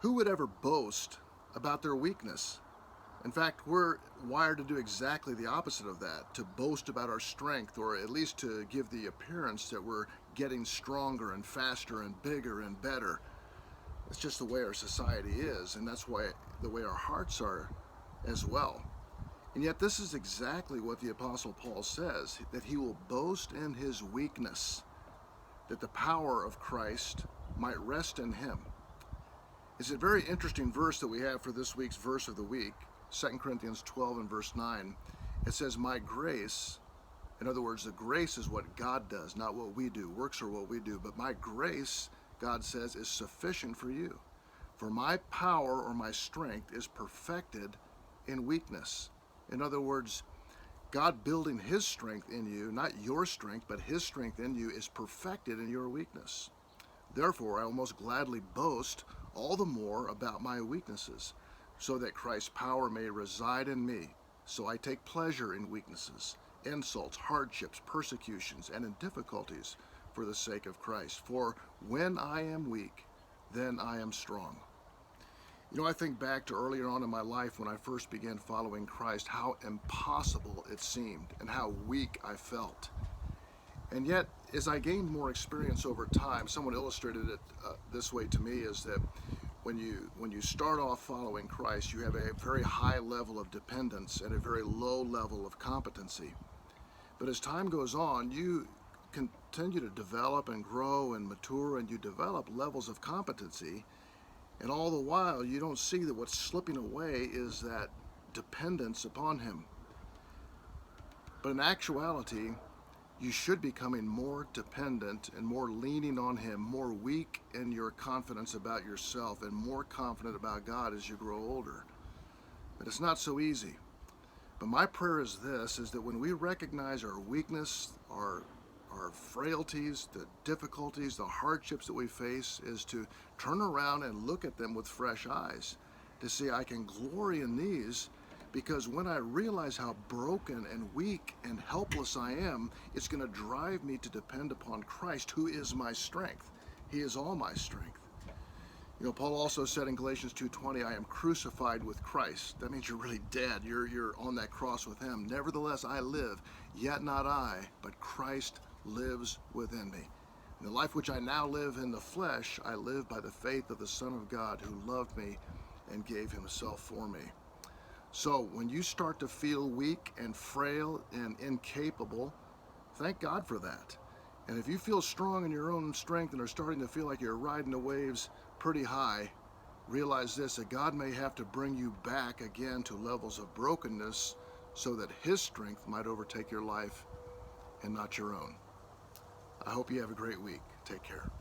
Who would ever boast about their weakness? In fact, we're wired to do exactly the opposite of that, to boast about our strength, or at least to give the appearance that we're getting stronger and faster and bigger and better. It's just the way our society is, and that's why the way our hearts are as well. And yet this is exactly what the Apostle Paul says, that he will boast in his weakness, that the power of Christ might rest in him. It's a very interesting verse that we have for this week's verse of the week, 2 Corinthians 12 and verse 9. It says, my grace, in other words, the grace is what God does, not what we do. Works are what we do. But my grace, God says, is sufficient for you. For my power or my strength is perfected in weakness. In other words, God building his strength in you, not your strength, but his strength in you is perfected in your weakness. Therefore, I will most gladly boast all the more about my weaknesses, so that Christ's power may reside in me. So I take pleasure in weaknesses, insults, hardships, persecutions, and in difficulties for the sake of Christ. For when I am weak, then I am strong. You know, I think back to earlier on in my life when I first began following Christ, how impossible it seemed and how weak I felt. And yet, as I gained more experience over time, someone illustrated it this way to me, is that when you start off following Christ, you have a very high level of dependence and a very low level of competency. But as time goes on, you continue to develop and grow and mature, and you develop levels of competency. And all the while, you don't see that what's slipping away is that dependence upon him. But in actuality, you should be becoming more dependent and more leaning on him, more weak in your confidence about yourself and more confident about God as you grow older. But it's not so easy. But my prayer is this, is that when we recognize our weakness, our frailties, the difficulties, the hardships that we face, is to turn around and look at them with fresh eyes, to see I can glory in these, because when I realize how broken and weak and helpless I am, it's going to drive me to depend upon Christ, who is my strength. He is all my strength. You know, Paul also said in Galatians 2:20, I am crucified with Christ. That means you're really dead. You're on that cross with him. Nevertheless, I live, yet not I, but Christ lives within me. In the life which I now live in the flesh, I live by the faith of the Son of God, who loved me and gave himself for me. So when you start to feel weak and frail and incapable, thank God for that. And if you feel strong in your own strength and are starting to feel like you're riding the waves pretty high, realize this, that God may have to bring you back again to levels of brokenness so that his strength might overtake your life and not your own. I hope you have a great week. Take care.